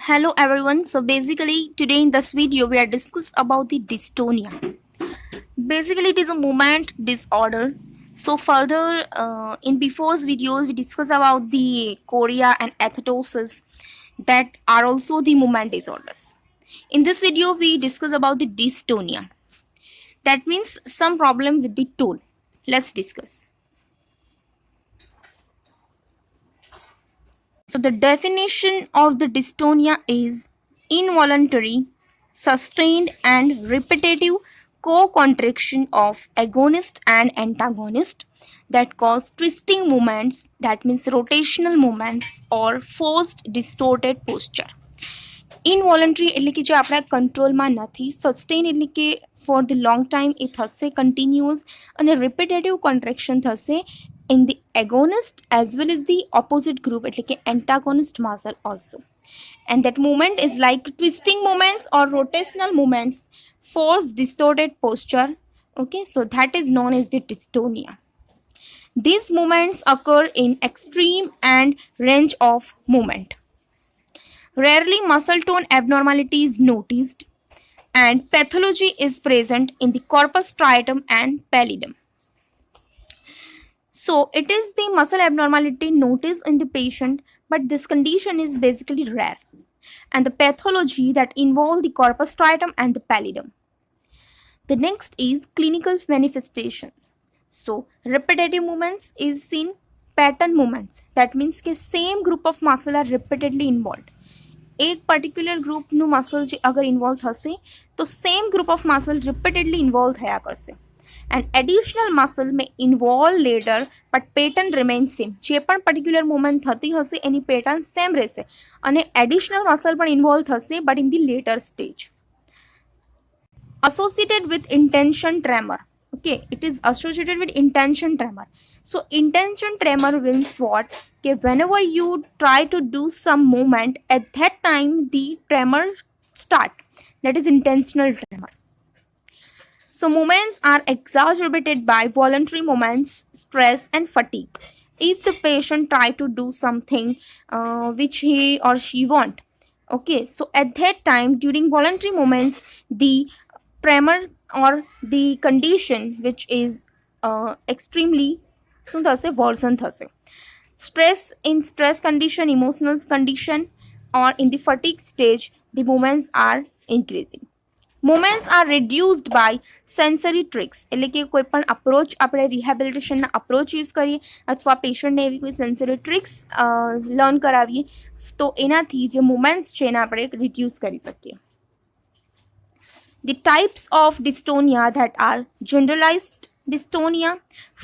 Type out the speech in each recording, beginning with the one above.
Hello everyone. So basically today in this video we are discuss about the dystonia. Basically it is a movement disorder. So further in before's videos we discuss about the chorea and athetosis that are also the movement disorders. In this video we discuss about the dystonia. That means some problem with the toe. Let's discuss. So the definition of the dystonia is involuntary, sustained and repetitive co-contraction of agonist and antagonist that cause twisting movements, that means rotational movements or forced distorted posture. ઇનવોલન્ટરી એટલે કે જે આપણા કંટ્રોલમાં નથી, sustain એટલે કે for the long time એ થશે continuous, અને રિપીટેટિવ કોન્ટ્રેક્શન થશે in the agonist as well as the opposite group એટલે કે antagonist muscle also, and that movement is like twisting movements or rotational movements, forced distorted posture. Okay, so that is known as the dystonia. These movements occur in extreme and range of movement. Rarely muscle tone abnormality is noticed, and pathology is present in the corpus striatum and pallidum. So it is the muscle abnormality noticed in the patient, but this condition is basically rare, and the pathology that involve the corpus striatum and the pallidum. The next is clinical manifestation. So repetitive movements is seen, pattern movements, that means के same group of muscle are repeatedly involved. एक particular ग्रुपનું muscle જે અગર involve થશે તો same group of muscle repeatedly involve થયા કરશે, and additional muscle may involve later but pattern remain same. જે પણ પર્ટિક્યુલર મુવમેન્ટ થતી હશે એની પેટર્ન સેમ રહેશે, અને એડિશનલ મસલ પણ ઇન્વોલ્વ થશે but in the letter stage. Associated with intention tremor. Okay, it is associated with intention tremor. So intention tremor means what? Okay, whenever you try to do some movement, at that time the tremor start. That is intentional tremor. So movements are exacerbated by voluntary movements, stress and fatigue. If the patient try to do something which he or she want, okay, so at that time during voluntary movements the tremor or the condition which is extremely શું થશે, version થશે. Stress, in stress condition, emotional condition or in the fatigue stage the movements are increasing. Movements are reduced by sensory tricks, એટલે કે કોઈ પણ approach આપણે રિહેબિલિટેશનના approach use કરીએ અથવા પેશન્ટને એવી કોઈ સેન્સરી ટ્રિક્સ લર્ન કરાવીએ તો એનાથી જે મુવમેન્ટ્સ છે એને આપણે રિડ્યુસ કરી શકીએ. The types of dystonia that are generalized dystonia,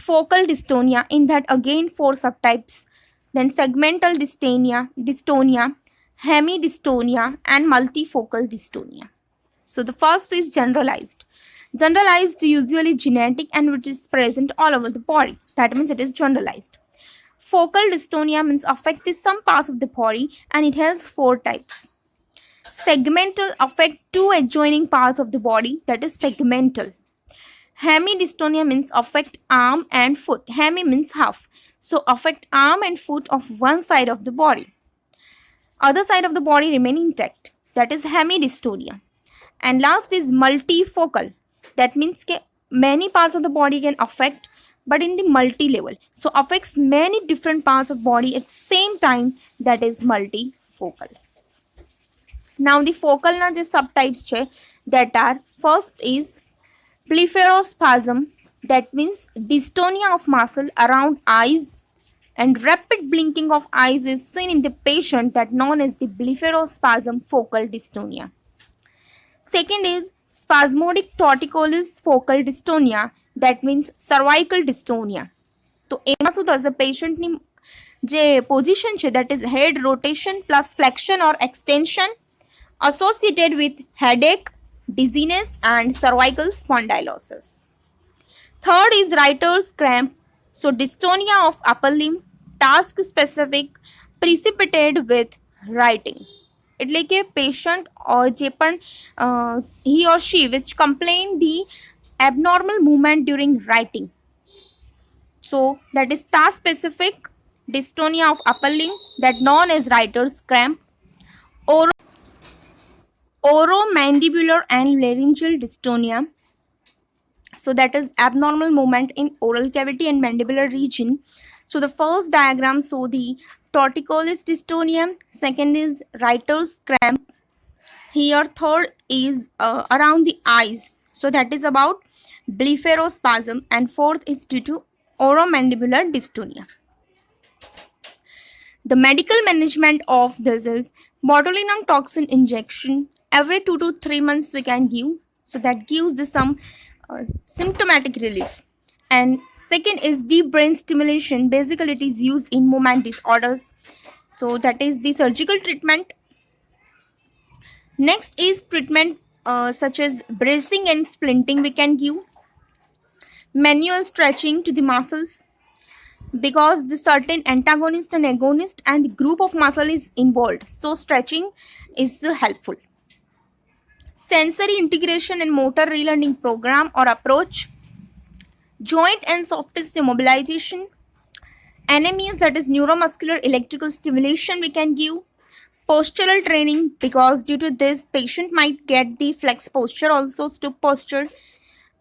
focal dystonia, in that again 4 subtypes, then segmental dystonia, hemidystonia and multifocal dystonia. So the first is generalized. Generalized usually genetic and which is present all over the body. That means it is generalized. Focal dystonia means affect some parts of the body and it has 4 types. Segmental affect 2 adjoining parts of the body, that is segmental. Hemidystonia means affect arm and foot. Hemi means half, so affect arm and foot of one side of the body. Other side of the body remain intact, that is hemidystonia. And last is multifocal. That means ke many parts of the body can affect but in the multi level, so affects many different parts of body at same time, that is multifocal. Now the focal na je subtypes che, that are first is blepharospasm, that means dystonia of muscle around eyes, and rapid blinking of eyes is seen in the patient, that known as the blepharospasm focal dystonia. Second is spasmodic torticollis focal dystonia, that means cervical dystonia. તો એમાં શું થશે, પેશન્ટની જે position છે that is head rotation plus flexion or extension associated with headache, dizziness and cervical spondylosis. Third is writer's cramp. So dystonia of upper limb, task specific, precipitated with writing. એટલે કે patient જે પણ he or she which complain the abnormal movement during writing. So that is task specific dystonia of upper limb, that known as writer's cramp. oromandibular and laryngeal dystonia. So that is abnormal movement in oral cavity and mandibular region. So the first diagram show the torticollis dystonia, second is writer's cramp. Here third is around the eyes. So that is about blepharospasm, and fourth is due to oromandibular dystonia. The medical management of this is botulinum toxin injection every 2 to 3 months we can give. So that gives the some symptomatic relief. And second is deep brain stimulation. Basically, it is used in movement disorders. So that is the surgical treatment. Next is treatment such as bracing and splinting we can give. Manual stretching to the muscles, because the certain antagonist and agonist and the group of muscle is involved, so stretching is helpful. Sensory integration and motor relearning program or approach. Joint and soft tissue mobilization. NMEs, that is neuromuscular electrical stimulation we can give. Postural training, because due to this patient might get the flex posture also, stoop posture.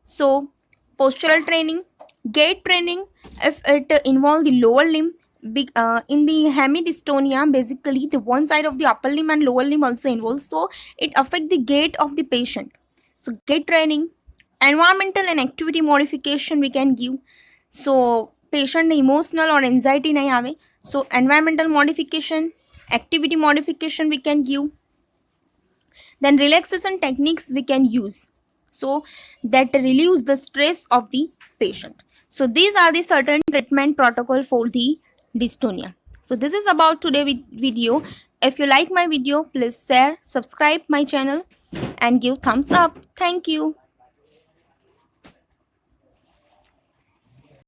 So postural training. Gait training, if it involve the lower limb. In the hemidystonia, basically the one side of the upper limb and lower limb also involved, so it affect the gait of the patient. So gait training. Environmental and activity modification we can give. So patient emotional or anxiety nahi aave, so environmental modification, activity modification we can give. Then relaxation techniques we can use, so that relieves the stress of the patient. So these are the certain treatment protocol for the dystonia. So this is about today video. If you like my video, please share, subscribe my channel and give thumbs up. Thank you.